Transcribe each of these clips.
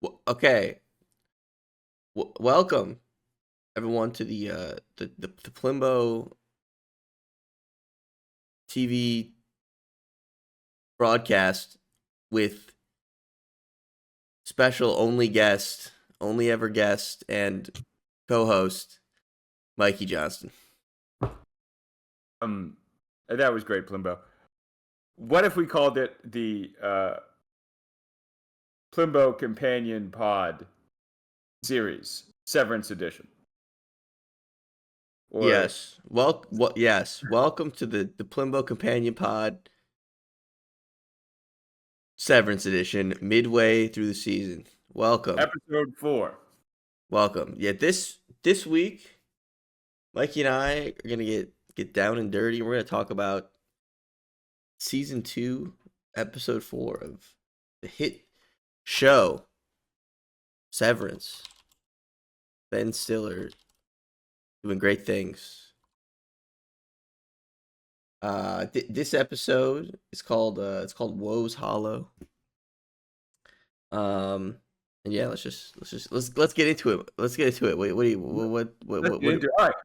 Okay. Welcome everyone to the Plimbo TV broadcast with special only guest, only ever guest, and co-host Mikey Johnston. That was great, Plimbo. What if we called it the Plimbo Companion Pod series, Severance Edition? Or Yes. Yes. Welcome to the Plimbo Companion Pod Severance Edition, midway through the season. Welcome. episode 4. Welcome. Yeah, this week, Mikey and I are gonna get down and dirty. We're gonna talk about season 2, episode 4 of the hit show Severance. Ben Stiller doing great things. This episode is called Woe's Hollow. And yeah, let's get into it. Let's get into it. Wait, what do you Let's get into it. All right.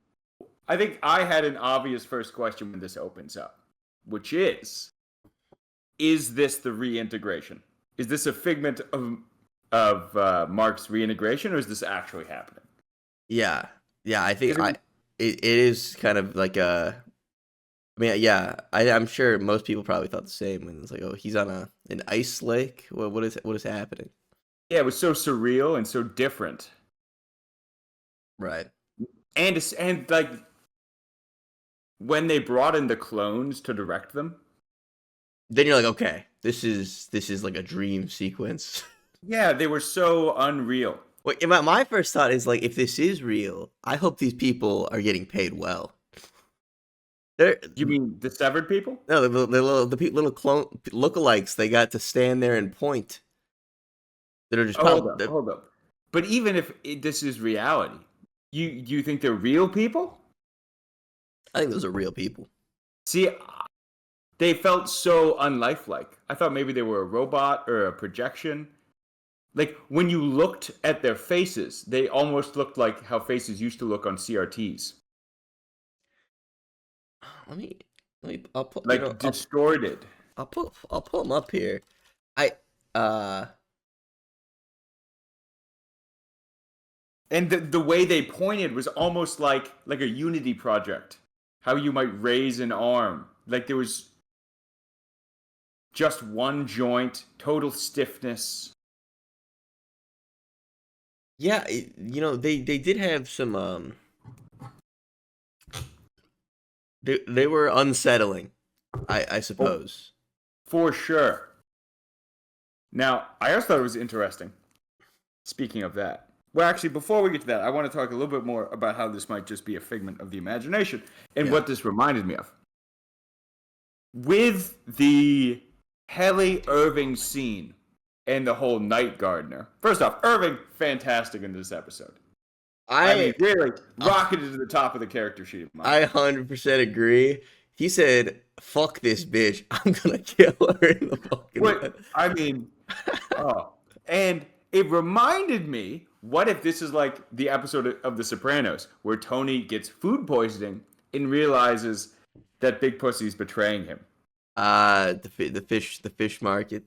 I think I had an obvious first question when this opens up, which is this the reintegration? Is this a figment of Mark's reintegration, or is this actually happening? Yeah, I think it is kind of like a. I mean, yeah, I'm sure most people probably thought the same when it's like, oh, he's on an ice lake. What is happening? Yeah, it was so surreal and so different. Right. And like when they brought in the clones to direct them, then you're like, okay, this is like a dream sequence. Yeah, they were so unreal. Wait, my first thought is like, if this is real, I hope these people are getting paid well. You mean the severed people? No, the little clone lookalikes. They got to stand there and point. That are just hold up. But even if this is reality, you think they're real people? I think those are real people. See, they felt so unlifelike. I thought maybe they were a robot or a projection. Like when you looked at their faces, they almost looked like how faces used to look on CRTs. I'll put like distorted. I'll pull them up here. And the way they pointed was almost like a Unity project. How you might raise an arm. Like there was just one joint, total stiffness. Yeah, they did have some they were unsettling, I suppose. For sure. Now, I also thought it was interesting. Speaking of that. Well, actually, before we get to that, I want to talk a little bit more about how this might just be a figment of the imagination and what this reminded me of. With the Haley Irving scene and the whole Night Gardener. First off, Irving, fantastic in this episode. I mean, really rocketed to the top of the character sheet. I 100% agree. He said, "Fuck this bitch. I'm gonna kill her in the fucking." Wait, I mean, and it reminded me, what if this is like the episode of The Sopranos where Tony gets food poisoning and realizes that Big Pussy's betraying him? The fish market.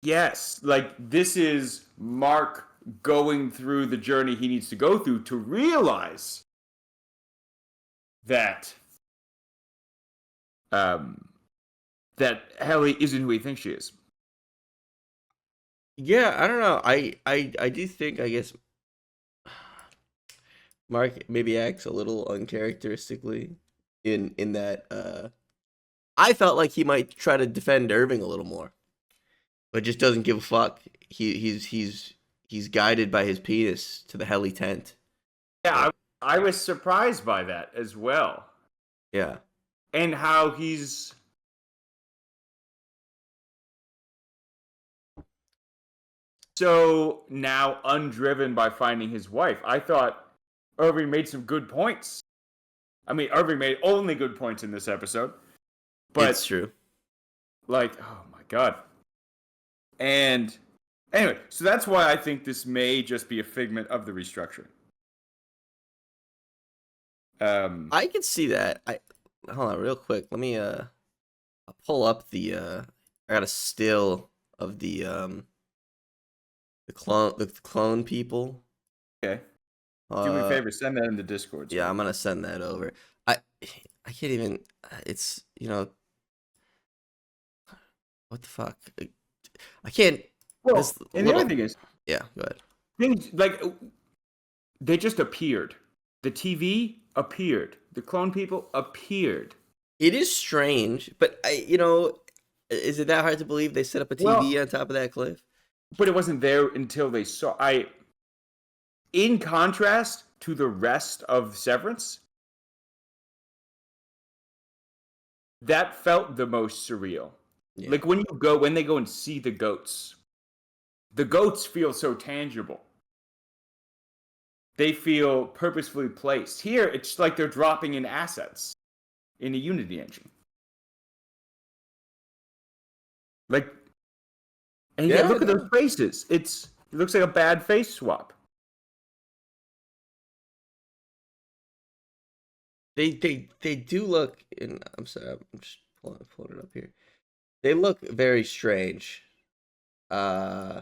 Yes, like this is Mark going through the journey he needs to go through to realize that that Haley isn't who he thinks she is. Yeah, I don't know. I do think, I guess, Mark maybe acts a little uncharacteristically in that I felt like he might try to defend Irving a little more, but just doesn't give a fuck. He's guided by his penis to the heli tent. Yeah, I was surprised by that as well. Yeah. And how he's so now undriven by finding his wife. I thought Irving made some good points. I mean, Irving made only good points in this episode. But it's true. Like, oh my god. And Anyway, so that's why I think this may just be a figment of the restructuring. I can see that. I hold on real quick. Let me I'll pull up the I got a still of the clone people. Okay. Do me a Uh favor, send that in the Discord. So yeah, I'm gonna send that over. I I can't even. It's what the fuck. I can't. This well, and the other little. thing is, Yeah, go ahead. things like they just appeared. The TV appeared. The clone people appeared. It is strange, but is it that hard to believe they set up a TV Well, on top of that cliff? but it wasn't there until they saw. In contrast to the rest of Severance, that felt the most surreal. Yeah. Like when they go and see the goats feel so tangible. They feel purposefully placed. Here, it's like they're dropping in assets in a Unity engine. Like, and yet Yeah, look at those faces. It looks like a bad face swap. They do look. I'm sorry, I'm just pulling it up here. They look very strange. Uh,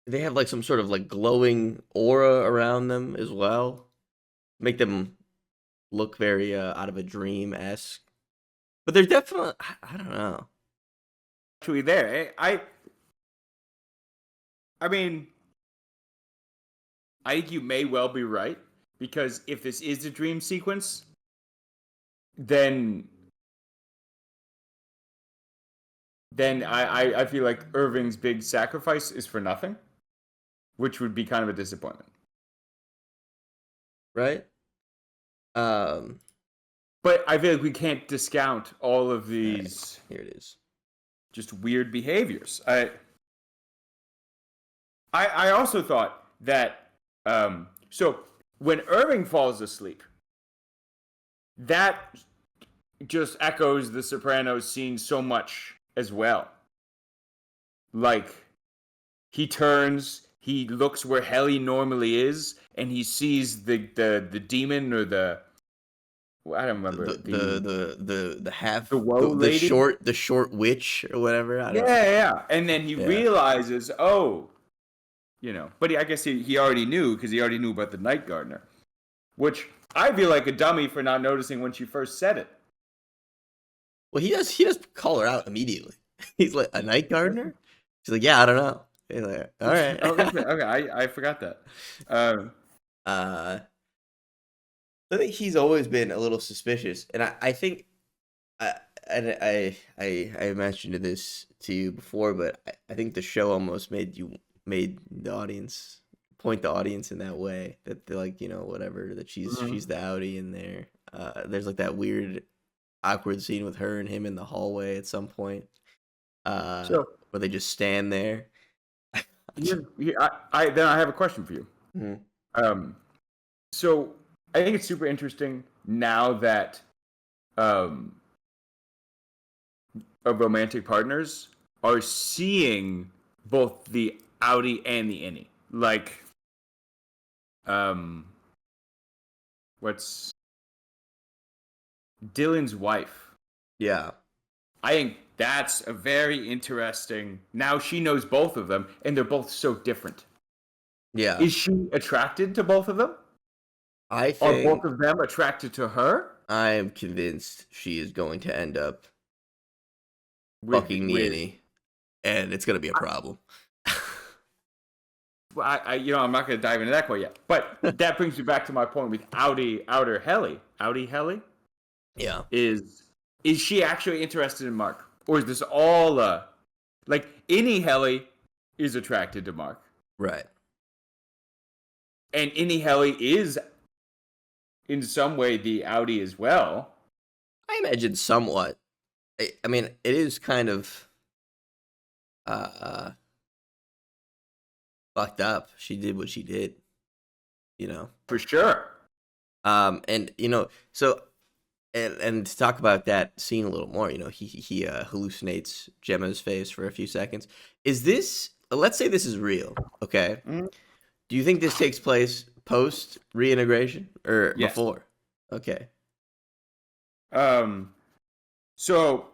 they have like some sort of like glowing aura around them as well. Make them look very out of a dream esque. But they're definitely. I don't know. Actually, there. I mean, I think you may well be right because if this is a dream sequence, then I feel like Irving's big sacrifice is for nothing, which would be kind of a disappointment. Right? Um, But I feel like we can't discount all of these here it is. just weird behaviors. I also thought that so when Irving falls asleep, that just echoes the Sopranos scene so much as well. Like he turns, he looks where Helly normally is, and he sees the demon or I don't remember The half the woe lady. the short witch or whatever. I don't know. Yeah, and then he realizes, oh, But I guess he already knew because he already knew about the Night Gardener, which I feel like a dummy for not noticing when she first said it. Well, he does call her out immediately. He's like, a night gardener? She's like, yeah, I don't know. He's like, all right. Okay, I forgot that. I think he's always been a little suspicious, and I think I mentioned this to you before, but I think the show almost made the audience point the audience in that way that they're like, whatever, that she's the outie in there. There's like that weird awkward scene with her and him in the hallway at some point, where they just stand there. Then I have a question for you. Mm-hmm. So I think it's super interesting now that romantic partners are seeing both the outie and the innie. Like, what's Dylan's wife? Yeah. I think that's a very interesting. Now she knows both of them, and they're both so different. Yeah. Is she attracted to both of them? I think Are both of them attracted to her? I am convinced she is going to end up fucking Niani, and it's gonna be a problem. Well, I'm not going to dive into that quite yet. But that brings me back to my point with outer Helly. Outie Helly? Yeah. Is she actually interested in Mark? Or is this all like Innie Helly is attracted to Mark? Right. And Innie Helly is in some way the outie as well. I imagine somewhat. I mean, it is kind of fucked up. She did what she did, For sure. and so and to talk about that scene a little more, he hallucinates Gemma's face for a few seconds. Is this? Let's say this is real, okay? Mhm. Do you think this takes place post reintegration or Yes. before? Okay. So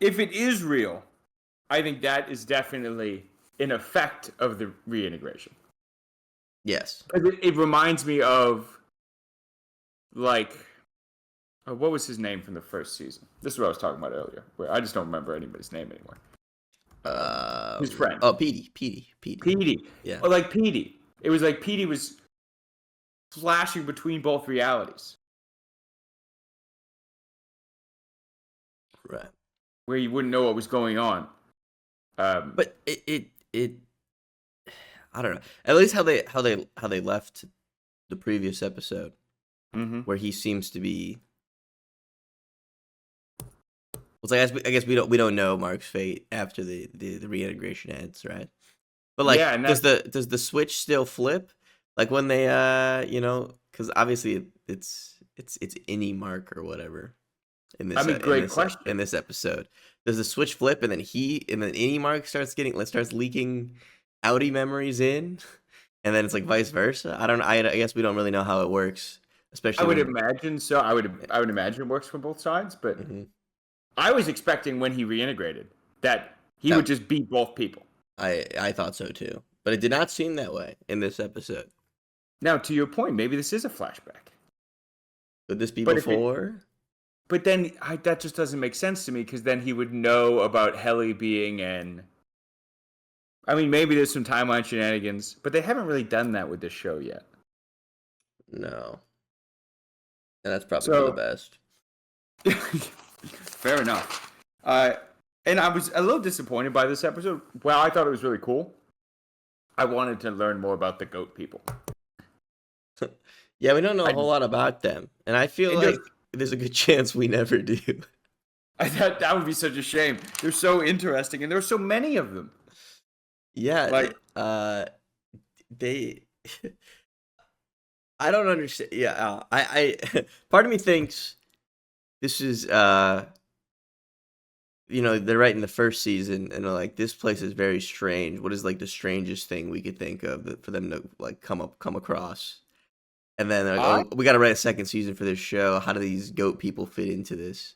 if it is real, I think that is definitely an effect of the reintegration. Yes. It reminds me of, like, what was his name from the first season? This is what I was talking about earlier, where I just don't remember anybody's name anymore. His friend. Oh, Petey. Petey. Yeah. Oh, like Petey. It was like Petey was flashing between both realities, Right. where you wouldn't know what was going on. But it I don't know. At least how they left the previous episode, where he seems to be. Well, I guess we don't know Mark's fate after the reintegration ends, right? But like, Yeah, and does the switch still flip? Like when they because obviously it's any Mark or whatever in this. great question. In this episode. Does the switch flip and then any Mark starts leaking outie memories in, and then it's like vice versa? I don't know. I guess we don't really know how it works, especially. I would imagine so. I would imagine it works from both sides, but I was expecting when he reintegrated that he would just beat both people. I thought so too, but it did not seem that way in this episode. Now, to your point, maybe this is a flashback. Could this be before? But then that just doesn't make sense to me, because then he would know about Helly being in. I mean, maybe there's some timeline shenanigans, but they haven't really done that with this show yet. No. And that's probably for the best. Fair enough. And I was a little disappointed by this episode. Well, I thought it was really cool. I wanted to learn more about the goat people. Yeah, we don't know a whole lot about them. And I feel like there's a good chance we never do. I thought that would be such a shame. They're so interesting, and there are so many of them. Yeah, like they I don't understand. Yeah, I part of me thinks this is they're right in the first season, and they're like, this place is very strange. What is like the strangest thing we could think of for them to like come across? And then they're like, oh, we got to write a second season for this show. How do these goat people fit into this?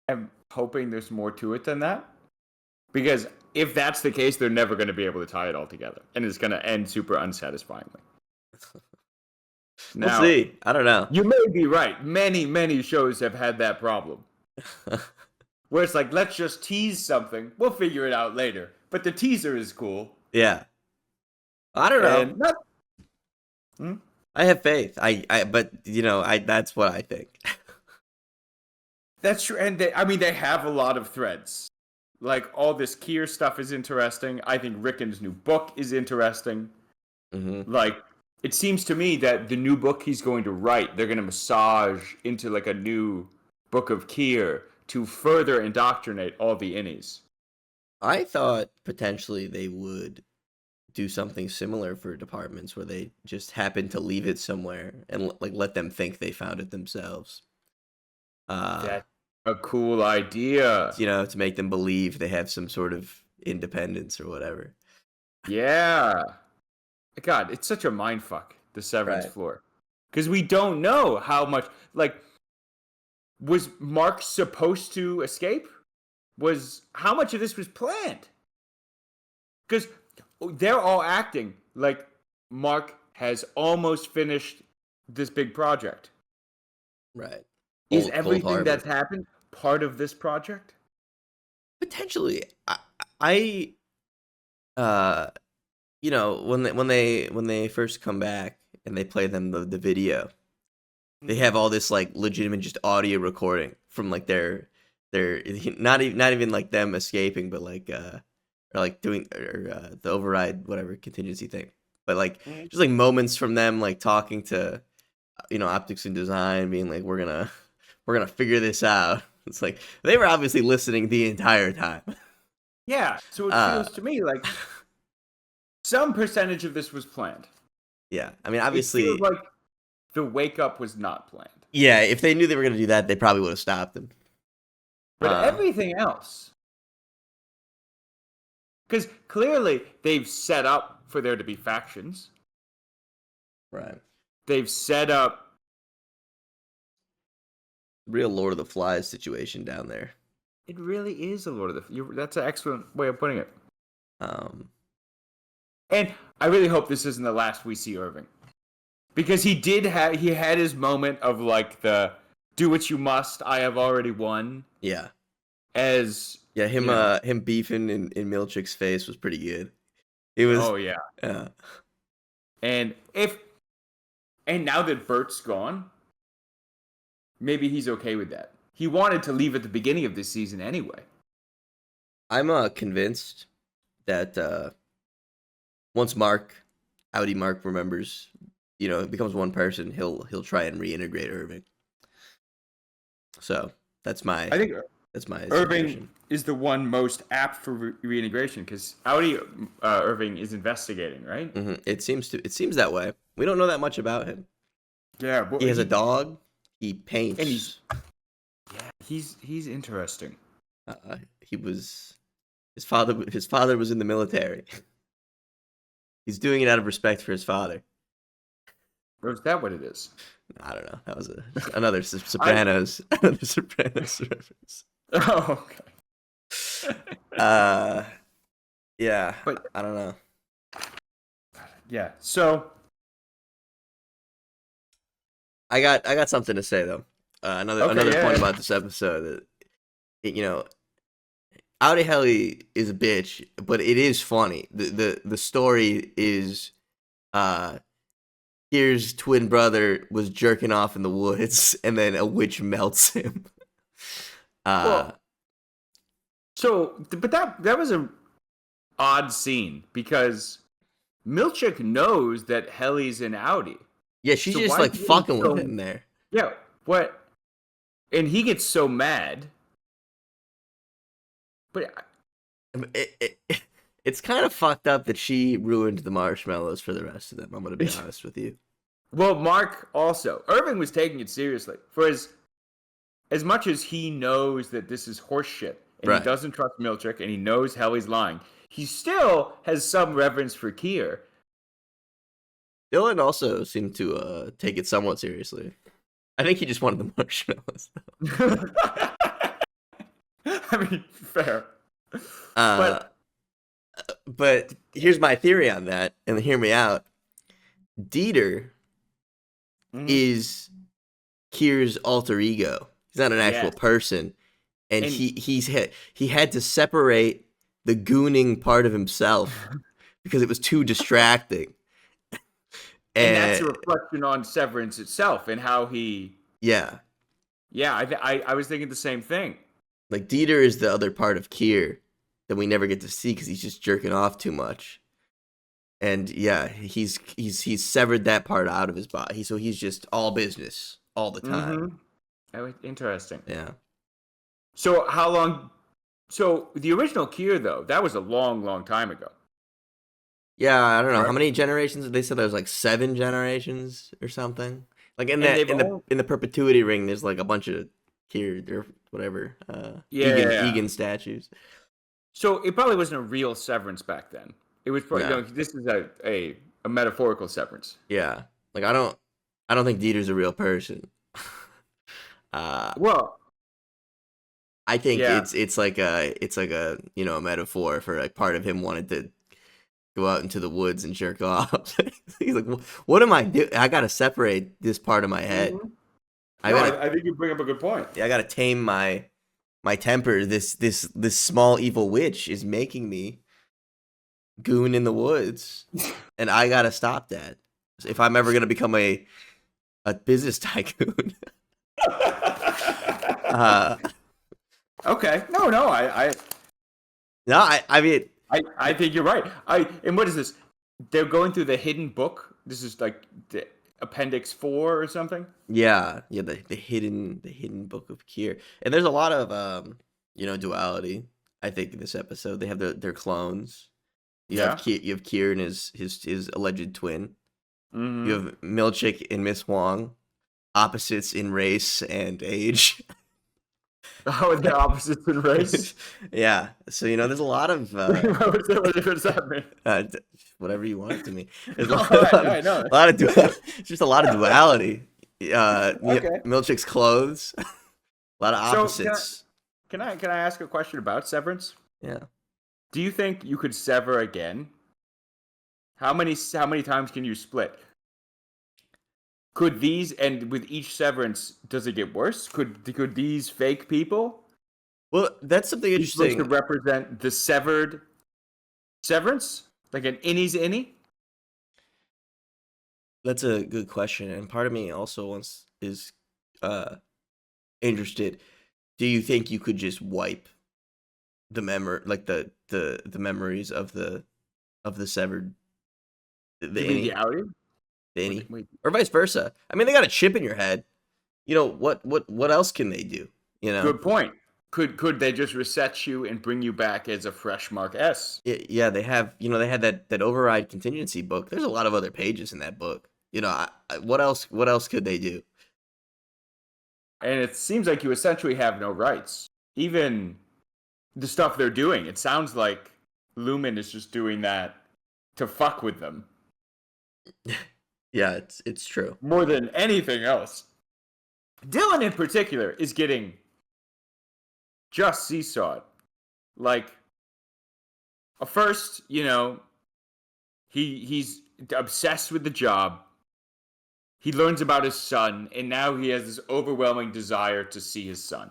I'm hoping there's more to it than that, because if that's the case, they're never going to be able to tie it all together, and it's going to end super unsatisfyingly. We'll see. I don't know. You may be right. Many shows have had that problem. Where it's like, let's just tease something. We'll figure it out later. But the teaser is cool. Yeah. I don't know. I have faith. But that's what I think. That's true. And they have a lot of threads. Like, all this Kier stuff is interesting. I think Rickon's new book is interesting. Like, it seems to me that the new book he's going to write, they're going to massage into like a new book of Kier to further indoctrinate all the innies. I thought potentially they would do something similar for departments where they just happen to leave it somewhere and like let them think they found it themselves. That's a cool idea. To make them believe they have some sort of independence or whatever. Yeah. God, it's such a mindfuck, the Severance floor. Because we don't know how much, like, was Mark supposed to escape? How much of this was planned? Because they're all acting like Mark has almost finished this big project. Right. Is everything that's happened part of this project? Potentially. When they first come back and they play them the video, they have all this like legitimate just audio recording from like their not even like them escaping, but like or like doing the override whatever contingency thing, but like just like moments from them like talking to optics and design, being like, we're gonna figure this out. It's like they were obviously listening the entire time. Yeah, so it feels to me like some percentage of this was planned. Yeah, I mean, obviously, the wake up was not planned. Yeah, if they knew they were going to do that, they probably would have stopped him. But everything else, because clearly they've set up for there to be factions. Right. They've set up real Lord of the Flies situation down there. It really is a Lord of the. That's an excellent way of putting it. And I really hope this isn't the last we see Irving, because he had his moment of like the do what you must. I have already won. Yeah. Him beefing in Milchick's face was pretty good. It was. Oh yeah. Yeah. And now that Bert's gone, maybe he's okay with that. He wanted to leave at the beginning of this season anyway. I'm convinced that once Audi Mark remembers, becomes one person, he'll try and reintegrate Irving. So that's my Irving situation. Is the one most apt for reintegration because Audi Irving is investigating, right? Mm-hmm. It seems that way. We don't know that much about him. Yeah, but he has a dog. He paints. And he's interesting. His father was in the military. He's doing it out of respect for his father. Or is that what it is? I don't know. That was another Sopranos reference. Oh, okay. Yeah, but I don't know. Yeah, so I got something to say though. Another point about this episode that Audi Helly is a bitch, but it is funny. The story is here's twin brother was jerking off in the woods and then a witch melts him. But that was a odd scene because Milchick knows that Helly's in Audi. Yeah, she's just like fucking with him there. Yeah, what? And he gets so mad. But it's kind of fucked up that she ruined the marshmallows for the rest of them. I'm going to be honest with you. Well, Mark also. Irving was taking it seriously. For as much as he knows that this is horseshit, and he doesn't trust Milchick, and he knows Helly's lying, he still has some reverence for Kier. Dylan also seemed to take it somewhat seriously. I think he just wanted the marshmallows. I mean, fair. But here's my theory on that, and hear me out. Dieter is Kier's alter ego. He's not an actual person, and he had to separate the gooning part of himself because it was too distracting. And that's a reflection on Severance itself and how he. Yeah. Yeah, I was thinking the same thing. Like Dieter is the other part of Kier that we never get to see because he's just jerking off too much. And yeah, he's severed that part out of his body, so he's just all business all the time. Interesting. Yeah. So how long? So the original Kier though, that was a long, long time ago. Yeah, I don't know how many generations. They said there was like 7 generations or something. Like in the perpetuity ring, there's like a bunch of Kier or whatever. Egan statues. So it probably wasn't a real Severance back then. It was probably this is a metaphorical Severance. Yeah, like I don't think Dieter's a real person. Well, I think it's like a a metaphor for like part of him wanted to go out into the woods and jerk off. He's like, what am I doing? I gotta separate this part of my head. Mm-hmm. I think you bring up a good point. Yeah, I gotta tame my temper. This small evil witch is making me goon in the woods, and I gotta stop that if I'm ever gonna become a business tycoon. Okay. No. I mean, I think you're right. And what is this? They're going through the hidden book. This is like the Appendix 4 or something. Yeah. The hidden book of Kier, and there's a lot of duality. I think in this episode they have their clones. You have Kier and his alleged twin. You have Milchick and Miss Wong, opposites in race and age. Oh, they're opposites in race. Yeah, so there's a lot of What does that mean? whatever you want it to mean. There's All right, no. a lot of just a lot of duality. Okay. Milchick's clothes, a lot of So opposites. can I ask a question about Severance? Yeah. Do you think you could sever again? How many times can you split? Could these, and with each severance, does it get worse? Could these fake people Well, that's something be supposed to interesting. represent the severed severance, like an innie's innie? That's a good question, and part of me also is uh interested. Do you think you could just wipe the like the memories of the severed the You mean the innie, outing? the innie, Wait, or vice versa? I mean, they got a chip in your head. What else can they do? good point. Could they just reset you and bring you back as a fresh Mark S? Yeah, they have. They had that override contingency book. There's a lot of other pages in that book. What else? What else could they do? And it seems like you essentially have no rights. Even the stuff they're doing, it sounds like Lumen is just doing that to fuck with them Yeah, it's true. more than anything else. Dylan in particular is getting just seesawed. Like, first, he's obsessed with the job. He learns about his son, and now he has this overwhelming desire to see his son.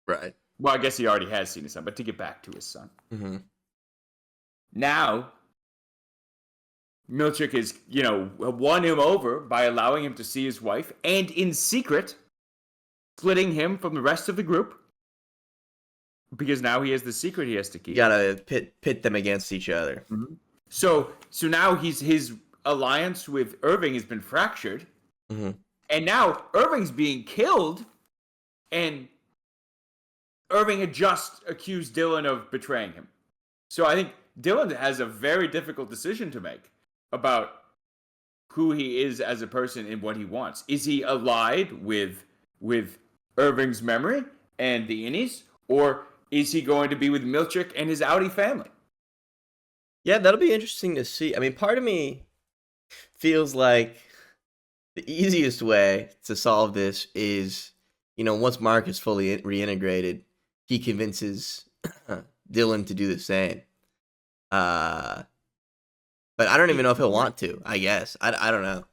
Right. Well, I guess he already has seen his son, but to get back to his son. Mm-hmm. Now, Milchick is, won him over by allowing him to see his wife, and in secret, splitting him from the rest of the group. Because now he has the secret he has to keep. You gotta pit them against each other. Mm-hmm. So now his alliance with Irving has been fractured. Mm-hmm. And now Irving's being killed, and Irving had just accused Dylan of betraying him. So I think Dylan has a very difficult decision to make about who he is as a person and what he wants. Is he allied with Irving's memory and the innies, or is he going to be with Milchick and his Audi family? Yeah, that'll be interesting to see. I mean, part of me feels like the easiest way to solve this is, once Mark is fully reintegrated, he convinces Dylan to do the same. But I don't even know if he'll want to. I guess I don't know.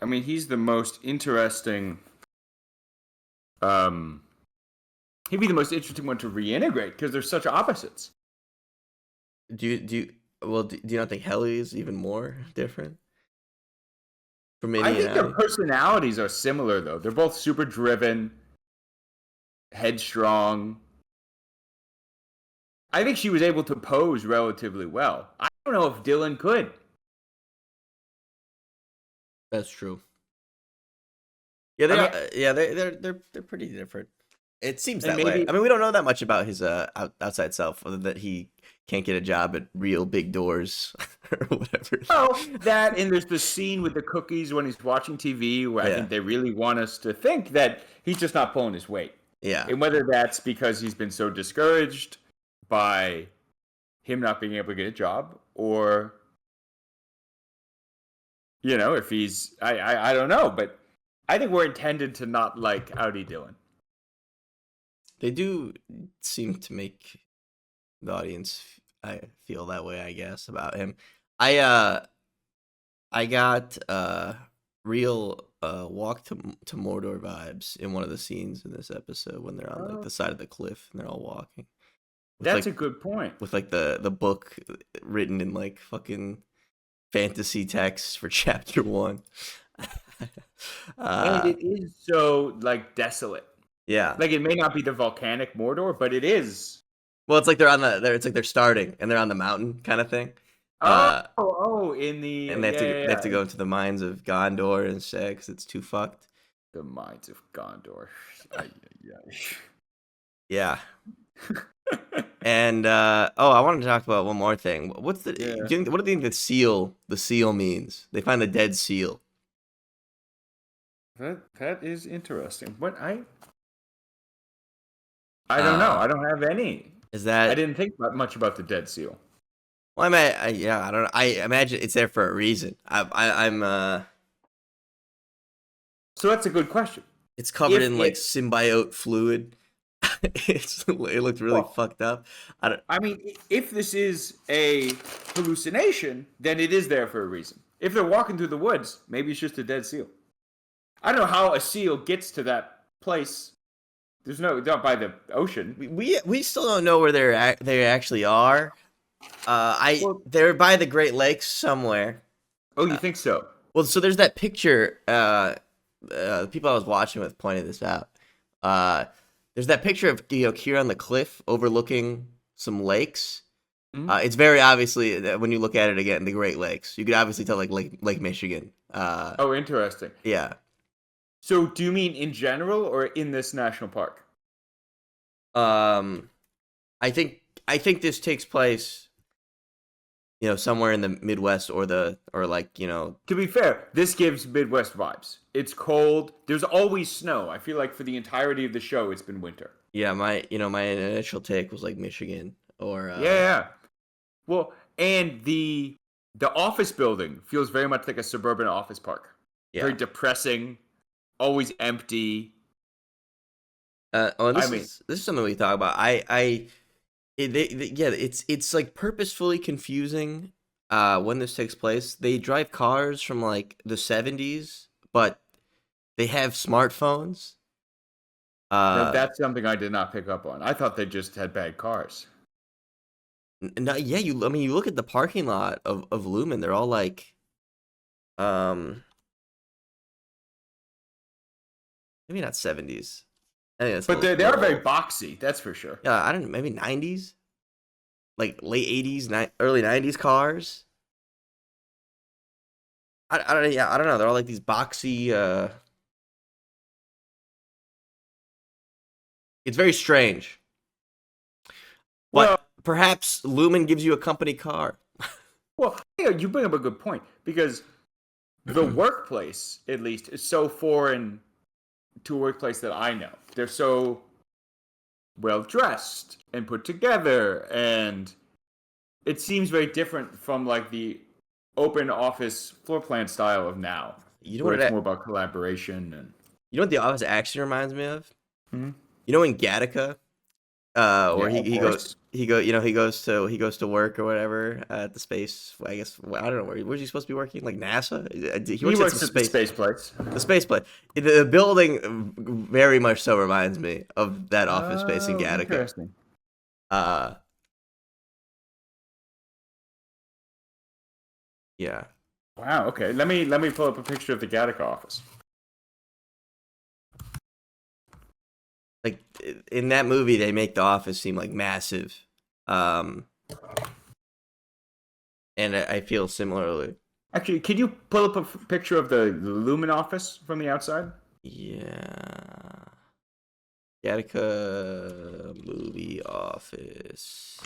I mean, he's the most interesting. He'd be the most interesting one to reintegrate because they're such opposites. Do you not think Helly is even more different? I think their personalities are similar, though. They're both super driven, headstrong. I think she was able to pose relatively well. I don't know if Dylan could. That's true. Yeah, they're pretty different. It seems that way. I mean, we don't know that much about his outside self, other that he can't get a job at Real Big Doors or whatever. Oh, that, and there's the scene with the cookies when he's watching TV where I think they really want us to think that he's just not pulling his weight. Yeah. And whether that's because he's been so discouraged by him not being able to get a job, or, if he's, I don't know, but I think we're intended to not like Audi Dylan. They do seem to make the audience feel that way, I guess, about him. I got real Walk to Mordor vibes in one of the scenes in this episode when they're on like the side of the cliff and they're all walking. That's a good point. With like the book written in like fucking fantasy text for chapter 1. And it is so like desolate. Yeah. Like, it may not be the volcanic Mordor, but it is. Well, it's like it's like they're starting and they're on the mountain kind of thing. In the and they have to go into the mines of Gondor and say because it's too fucked. The mines of Gondor. Yeah. And I wanted to talk about one more thing. What's the Yeah. what do you think the seal means? They find the dead seal. That is interesting. What I don't know. I don't have any. Is I that didn't think much about the dead seal. well? I don't know. I imagine it's there for a reason. I'm So that's a good question. it's covered If in like it, symbiote fluid. It looked really well, fucked up. I don't. I mean, if this is a hallucination, then it is there for a reason. If they're walking through the woods, maybe it's just a dead seal. I don't know how a seal gets to that place. There's not by the ocean. We still don't know where they actually are. Well, They're by the Great Lakes somewhere. oh, you think so? Well, so there's that picture. The people I was watching with pointed this out. There's that picture of here on the cliff overlooking some lakes. Mm-hmm. It's very obviously when you look at it again, the Great Lakes. You could obviously tell like Lake Michigan. Oh, interesting. Yeah. So, do you mean in general or in this national park? Um, I think this takes place, somewhere in the Midwest or To be fair, this gives Midwest vibes. It's cold. There's always snow. I feel like for the entirety of the show, it's been winter. yeah. My initial take was like Michigan or Yeah. Well, and the office building feels very much like a suburban office park. yeah. Very depressing, always empty. This is something we talk about. It's like purposefully confusing. When this takes place, they drive cars from like the 70s, but they have smartphones. Now, that's something I did not pick up on. I thought they just had bad cars. No, yeah, you look at the parking lot of Lumen, they're all like, maybe not 70s. I think that's But they are very boxy, that's for sure. yeah, I don't know, maybe 90s, like late 80s, early 90s cars. I don't know. They're all like these boxy. It's very strange. But Well, perhaps Lumen gives you a company car. you bring up a good point because the workplace, at least, is so foreign to a workplace that I know. They're so well dressed and put together, and it seems very different from like the open office floor plan style of now, where it's more about collaboration and. You know what the office actually reminds me of? Mm-hmm. You know in Gattaca, where he goes to work or whatever at the space. I guess I don't know where's he supposed to be working? Like NASA? He works at the space place. The space place. The building very much so reminds me of that office space in Gattaca. Interesting. Yeah. Wow. Okay. Let me pull up a picture of the Gattaca office. Like in that movie, they make the office seem like massive, and I feel similarly. Actually, can you pull up a picture of the Lumen office from the outside? Yeah. Gattaca movie office.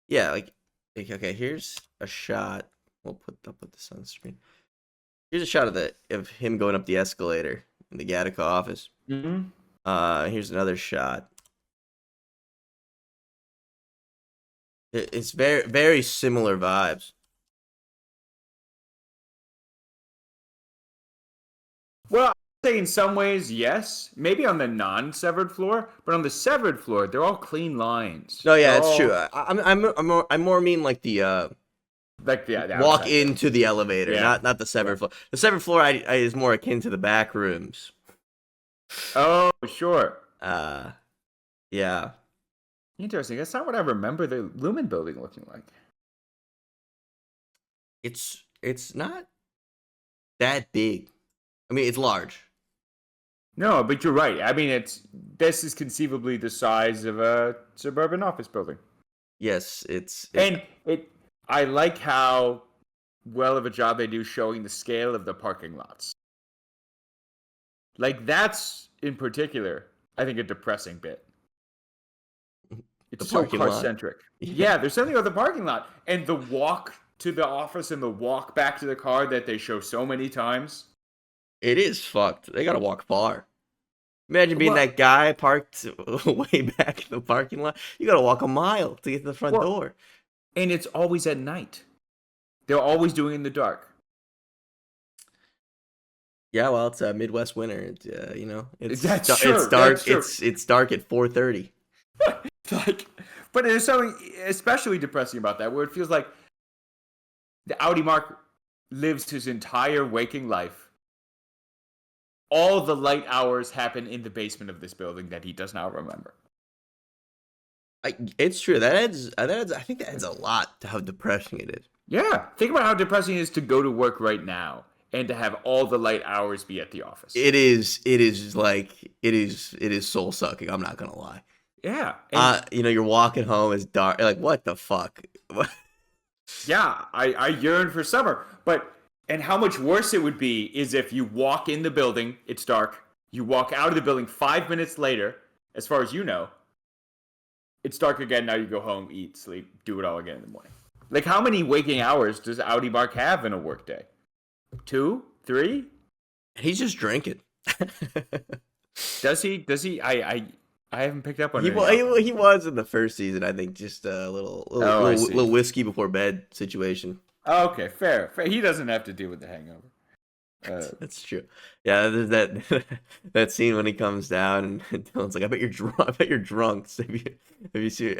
Yeah, like okay, here's a shot. I'll put this on the screen. Here's a shot of him going up the escalator in the Gattaca office. Mm-hmm. Here's another shot. It's very, very similar vibes. Well, I'd say in some ways, yes. Maybe on the non-severed floor, but on the severed floor, they're all clean lines. No, yeah, it's true. I'm more mean like the like the walk outside. into the elevator, not the severed floor. The severed floor I is more akin to the back rooms. Oh, sure. Yeah. Interesting. That's not what I remember the Lumen building looking like. It's not that big. I mean, it's large. No, but you're right. I mean, this is conceivably the size of a suburban office building. Yes, I like how well of a job they do showing the scale of the parking lots. Like that's in particular, I think a depressing bit. It's The so parking car lot. centric. Yeah, there's something about the parking lot and the walk to the office and the walk back to the car that they show so many times. It is fucked. They gotta walk far. Imagine being Well, that guy parked way back in the parking lot. You gotta walk a mile to get to the front well, door. and it's always at night. They're always doing it in the dark. Yeah, well, it's a Midwest winter. That's it's true. dark. That's true. It's dark at 4:30. Like, but there's something especially depressing about that, where it feels like the Audi Mark lives his entire waking life. All the light hours happen in the basement of this building that he does not remember. It's true. That adds. I think that adds a lot to how depressing it is. Yeah, think about how depressing it is to go to work right now and to have all the light hours be at the office. It is. It is soul sucking. I'm not gonna lie. Yeah. You're walking home. It's dark. You're like, what the fuck? Yeah, I yearn for summer. And how much worse it would be is if you walk in the building, it's dark. You walk out of the building 5 minutes later, as far as you know, it's dark again. Now you go home, eat, sleep, do it all again in the morning. Like, how many waking hours does Audi Mark have in a workday? 2? 3? He's just drinking. Does he? I haven't picked up on He it. he was in the first season. I think just a little whiskey before bed situation. Oh, okay, fair. He doesn't have to deal with the hangover. That's true. Yeah, there's that scene when he comes down and Dylan's like, "I bet you're drunk. I bet you're drunk." So what does he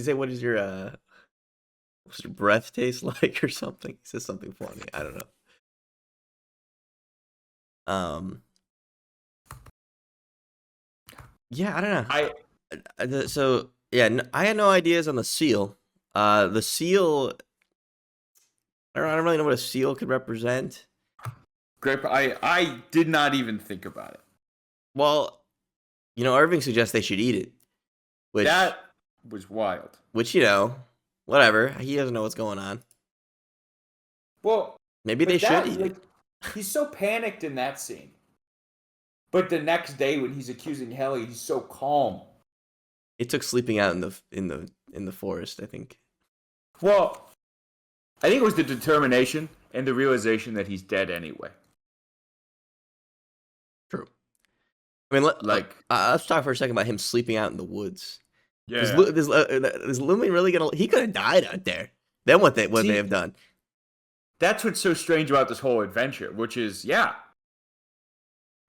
say? What's your breath taste like or something? He says something funny. I don't know. Yeah, I don't know. So yeah, I had no ideas on the seal. The seal. I don't really know what a seal could represent. Great. I did not even think about it. Well, Irving suggests they should eat it. That was wild. Which, whatever. He doesn't know what's going on. Well, maybe they should eat it. He's so panicked in that scene. But the next day when he's accusing Helly, he's so calm. It took sleeping out in the forest, I think. Well, I think it was the determination and the realization that he's dead anyway. True. I mean, let's talk for a second about him sleeping out in the woods. Yeah. Is Lumen really gonna? He could have died out there. Then what they have done? That's what's so strange about this whole adventure, which is,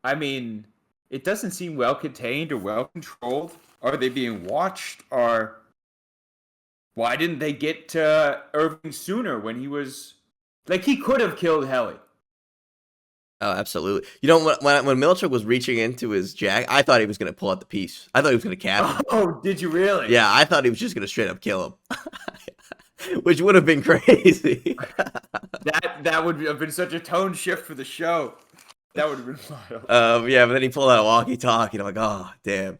I mean, it doesn't seem well contained or well controlled. Are they being watched? Or why didn't they get to Irving sooner when he was... Like, he could have killed Helly. Oh, absolutely. When Milchick was reaching into his jacket, I thought he was going to pull out the piece. I thought he was going to cap him. Oh, did you really? Yeah, I thought he was just going to straight up kill him. Which would have been crazy. That would have been such a tone shift for the show. That would have been wild. Yeah, but then he pulled out a walkie-talkie, and I'm like, oh, damn.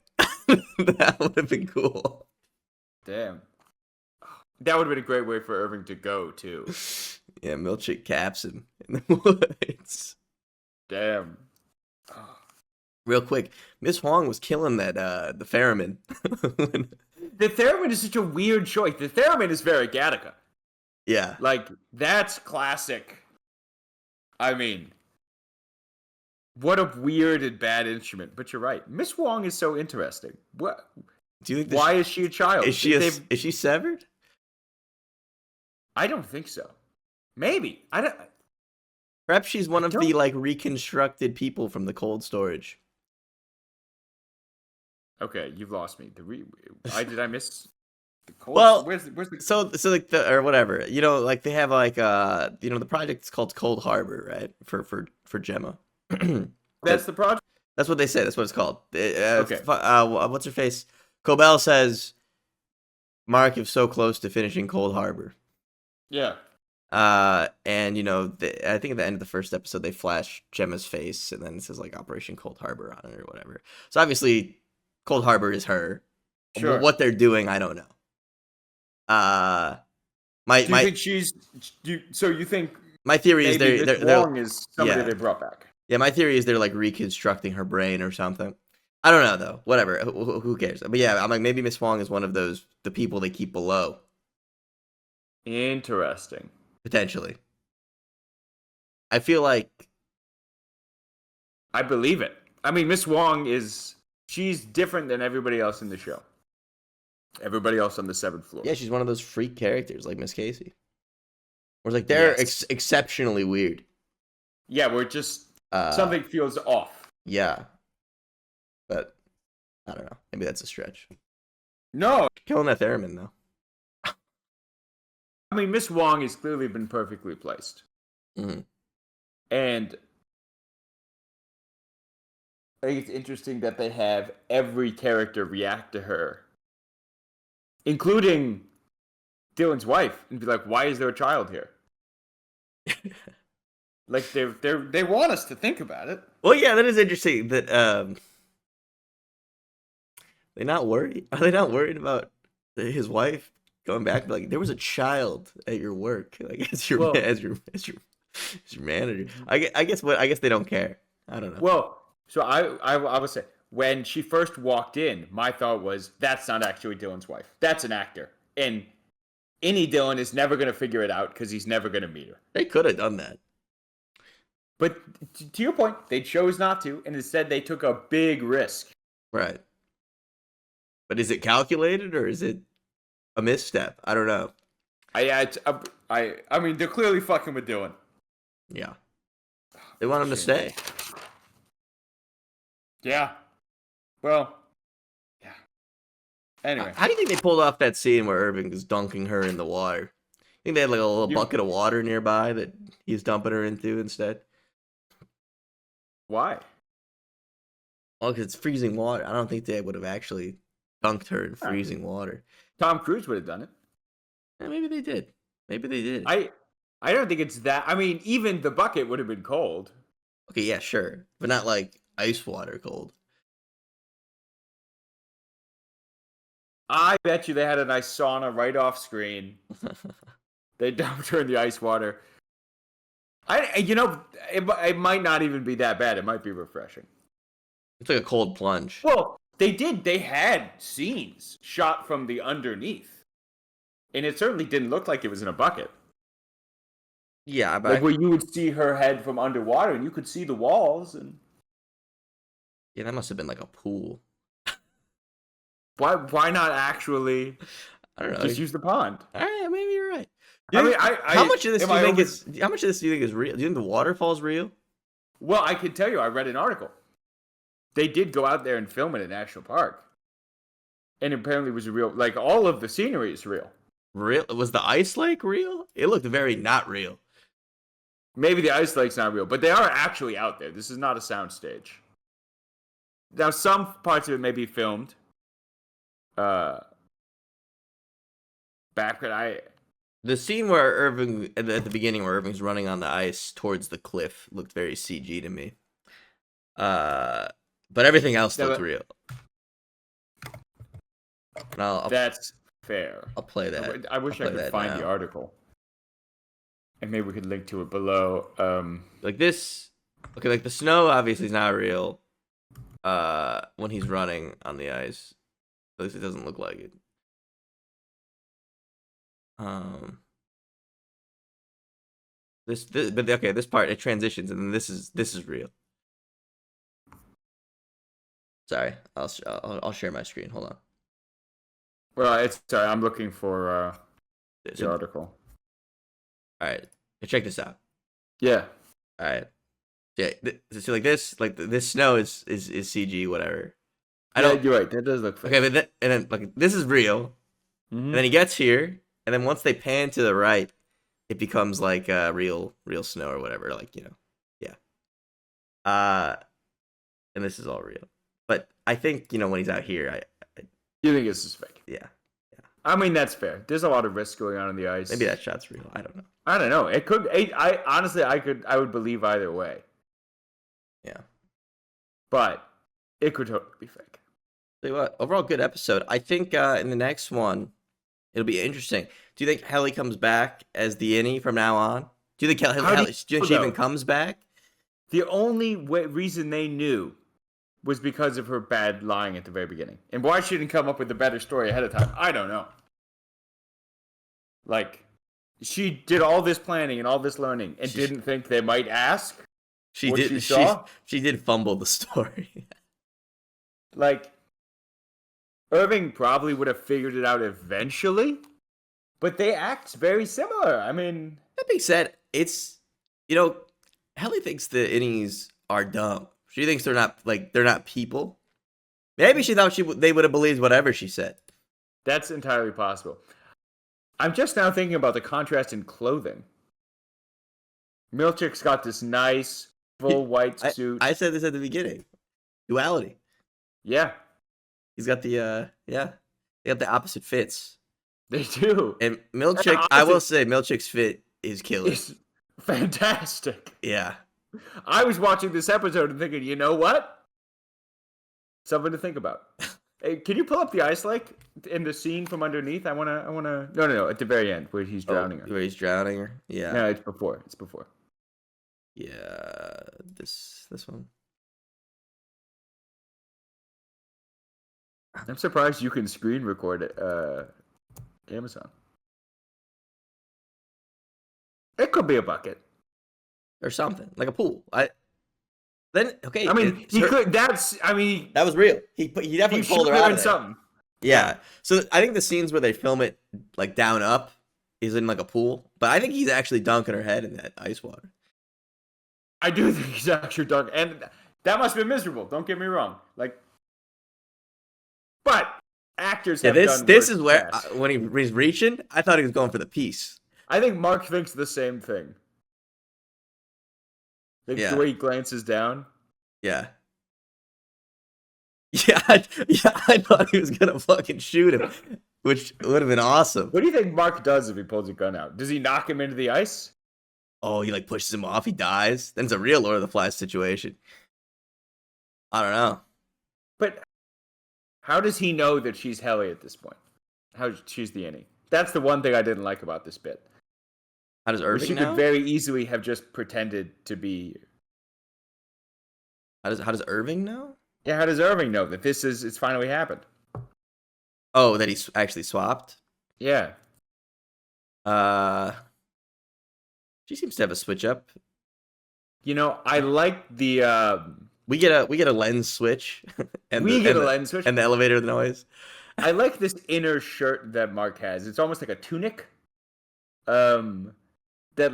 That would have been cool. Damn. That would have been a great way for Irving to go, too. Yeah, Milchick caps him in the woods. Damn. Real quick, Miss Huang was killing that the theremin. The theremin is such a weird choice. The theremin is very Gattaca. Yeah. Like, that's classic. I mean, what a weird and bad instrument. But you're right. Miss Huang is so interesting. What? Do you think? Why is she a child? Is she severed? I don't think so. Maybe. I don't. Perhaps she's one of the reconstructed people from the cold storage. Okay, you've lost me. Did I miss the cold? Well, where's the... so like or whatever. They have the project's called Cold Harbor, right? For Gemma. That's the project. That's what they say. That's what it's called. Okay. What's her face? Cobell says, Mark is so close to finishing Cold Harbor. Yeah. And I think at the end of the first episode they flash Gemma's face, and then it says Operation Cold Harbor on it or whatever. So obviously, Cold Harbor is her. Sure. What they're doing, I don't know. Do you think she's? So you think? My theory is they're is somebody they brought back. Yeah, my theory is they're reconstructing her brain or something. I don't know though. Whatever. Who cares? But yeah, I'm like maybe Miss Wong is one of the people they keep below Interesting. potentially. I feel like I believe it. I mean, Miss Wong she's different than everybody else in the show. Everybody else on the 7th floor. yeah, she's one of those freak characters like Miss Casey. Where it's like they're exceptionally weird. Yeah, where just something feels off. Yeah. But I don't know. Maybe that's a stretch. No. Killing that theremin though. I mean, Miss Wong has clearly been perfectly placed. Mm-hmm. And I think it's interesting that they have every character react to her, including Dylan's wife, and be like, "Why is there a child here?" Like they want us to think about it. Well, yeah, that is interesting. That they're not worried. Are they not worried about his wife going back? Like there was a child at your work, like as your manager. I guess they don't care. I don't know. Well, so I would say when she first walked in, my thought was that's not actually Dylan's wife. That's an actor, and any Dylan is never going to figure it out because he's never going to meet her. They could have done that. But to your point, they chose not to, and instead they took a big risk. Right. But is it calculated or is it a misstep? I don't know. I mean, they're clearly fucking with Dylan. Yeah. They want him to stay. Yeah. Well. Yeah. Anyway. How do you think they pulled off that scene where Irving is dunking her in the water? I think they had like a little bucket of water nearby that he's dumping her into instead. Why? Well, because it's freezing water. I don't think they would have actually dunked her in freezing water. Tom Cruise would have done it. Yeah, maybe they did. I don't think it's that. I mean, even the bucket would have been cold. Okay, yeah, sure. But not like ice water cold. I bet you they had a nice sauna right off screen. They dumped her in the ice water. It might not even be that bad. It might be refreshing. It's like a cold plunge. Well, they had scenes shot from the underneath. And it certainly didn't look like it was in a bucket. Yeah, but like where you would see her head from underwater and you could see the walls and yeah, that must have been like a pool. Why not actually I don't know. Just use the pond. All right, maybe you're right. How much of this do you think is real? Do you think the waterfall's real? Well, I can tell you, I read an article. They did go out there and film it in National Park. And apparently it was real. Like, all of the scenery is real. Real? Was the ice lake real? It looked very not real. Maybe the ice lake's not real, but they are actually out there. This is not a soundstage. Now, some parts of it may be filmed. The scene where Irving, at the beginning where Irving's running on the ice towards the cliff, looked very CG to me. But everything else looked real. That's fair. I'll play that. I wish I could find the article. And maybe we could link to it below. Like this. Okay, like the snow obviously is not real. When he's running on the ice. At least it doesn't look like it. This part it transitions and then this is real. Sorry, I'll share my screen. Hold on. Well, sorry, I'm looking for the article. All right, check this out. Yeah. All right. Yeah. So like this snow is CG, whatever. You're right. That does look fake. Okay, but then like this is real. Mm-hmm. And then he gets here, and then once they pan to the right, it becomes like real snow or whatever. Like yeah. And this is all real. But I think when he's out here, you think this is fake? Yeah. I mean that's fair. There's a lot of risk going on the ice. Maybe that shot's real. I don't know. It could. I honestly, I would believe either way. Yeah. But it could totally be fake. Tell you what, overall good episode. I think in the next one, it'll be interesting. Do you think Helly comes back as the innie from now on? Do you think she even comes back? The only reason they knew was because of her bad lying at the very beginning. And why she didn't come up with a better story ahead of time, I don't know. Like, she did all this planning and all this learning and didn't think they might ask what she saw. She did fumble the story. Like, Irving probably would have figured it out eventually, but they act very similar. I mean, That being said, it's Helly thinks the innies are dumb. She thinks they're not people. Maybe she thought they would have believed whatever she said. that's entirely possible. I'm just now thinking about the contrast in clothing. Milchick's got this nice full white suit. I said this at the beginning. Duality. Yeah, He's got the they got the opposite fits. they do. And Milchick, I will say Milchick's fit is killer. It's fantastic. Yeah. I was watching this episode and thinking, you know what? Something to think about. Hey, can you pull up the ice lake in the scene from underneath? I wanna. No, at the very end where he's drowning her. Where he's drowning her. Yeah. No, it's before. Yeah. This one. I'm surprised you can screen record it. Amazon. It could be a bucket or something like a pool. I mean, he could. That was real. He definitely pulled her out of there. Something. Yeah. So I think the scenes where they film it like down up is in like a pool, but I think he's actually dunking her head in that ice water. I do think he's actually dunking, and that must have been miserable. Don't get me wrong. But actors have done. This is where when he's reaching, I thought he was going for the piece. I think Mark thinks the same thing. The way he glances down. Yeah. Yeah, I thought he was gonna fucking shoot him, which would have been awesome. What do you think Mark does if he pulls a gun out? Does he knock him into the ice? Oh, he pushes him off. He dies. Then it's a real Lord of the Flies situation. I don't know. But how does he know that she's Helly at this point? How she's the innie? That's the one thing I didn't like about this bit. How does Irving know? She could very easily have just pretended to be. How does Irving know? Yeah, how does Irving know that it's finally happened? Oh, that he's actually swapped? Yeah. She seems to have a switch up. I like the we get a lens switch. And lens switch. And the elevator noise. I like this inner shirt that Mark has. It's almost like a tunic. That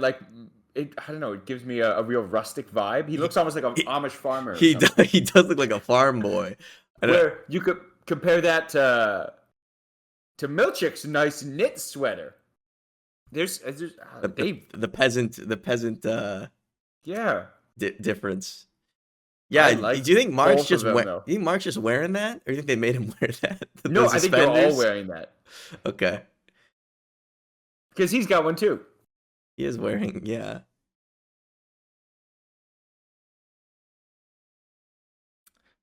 I don't know, it gives me a real rustic vibe. He looks almost like an Amish farmer. He does look like a farm boy. Where you could compare that to Milchick's nice knit sweater. There's the peasant difference. Yeah, do you think Mark's just wearing that, or do you think they made him wear that? No, I think they're all wearing that. Okay. Because he's got one too. He is wearing, yeah.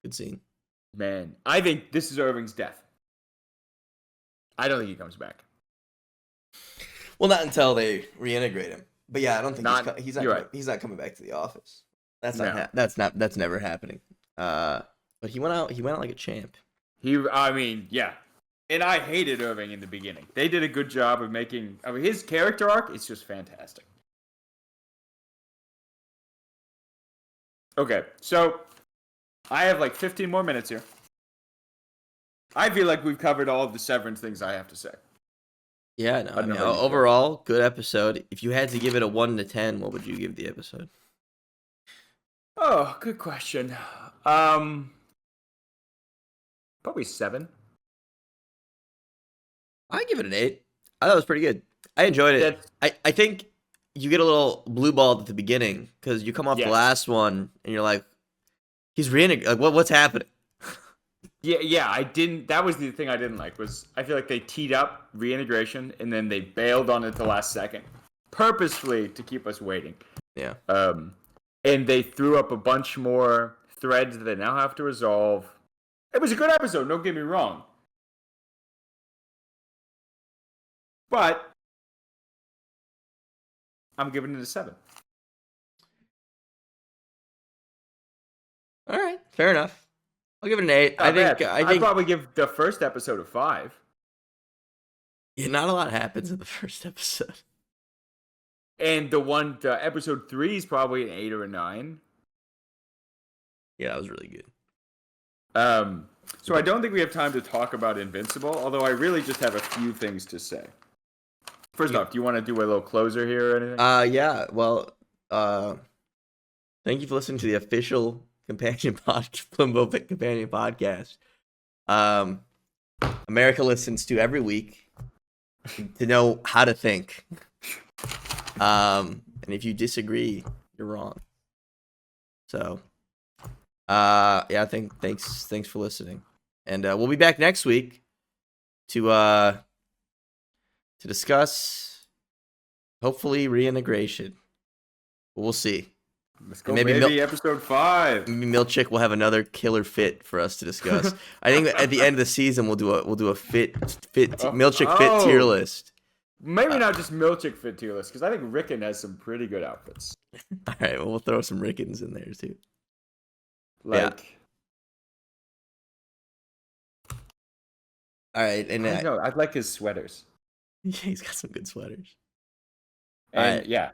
Good scene. Man, I think this is Irving's death. I don't think he comes back. Well, not until they reintegrate him. But yeah, I don't think he's not coming back to the office. That's never happening. But he went out like a champ. Yeah. And I hated Irving in the beginning. They did a good job of making his character arc is just fantastic. Okay, so I have 15 more minutes here. I feel like we've covered all of the Severance things I have to say. Yeah, no. Overall, good episode. If you had to give it a 1 to 10, what would you give the episode? Oh, good question. Probably 7. I give it an 8. I thought it was pretty good. I enjoyed it. I think you get a little blue balled at the beginning because you come off the last one and you're like, he's reintegrating. What's happening? Yeah, I didn't. That was the thing I didn't like. Was I feel like they teed up reintegration and then they bailed on it the last second, purposefully to keep us waiting. Yeah. And they threw up a bunch more threads that they now have to resolve. It was a good episode. Don't get me wrong. But I'm giving it a 7. All right, fair enough. I'll give it an 8. Not bad. I I'd think probably give the first episode a 5. yeah, not a lot happens in the first episode. And the episode 3 is probably an 8 or a 9. Yeah, that was really good. So I don't think we have time to talk about Invincible, although I really just have a few things to say. First off, do you want to do a little closer here or anything? Yeah. Well, thank you for listening to the official Plimbo companion podcast. America listens to every week to know how to think. And if you disagree, you're wrong. So, yeah, thanks for listening, and we'll be back next week to discuss hopefully reintegration. We'll see. Let's go. Maybe episode 5. Maybe Milchick will have another killer fit for us to discuss. I think at the end of the season we'll do a Milchick fit tier list. Maybe not just Milchick fit tier list, because I think Rickon has some pretty good outfits. All right, well, we'll throw some Rickons in there too. Like, all right, and I don't know. I like his sweaters. Yeah, he's got some good sweaters. And right. yeah.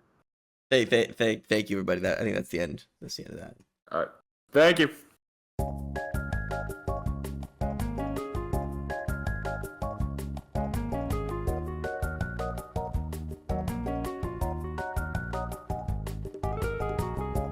Thank you, everybody. I think that's the end. That's the end of that. All right. Thank you.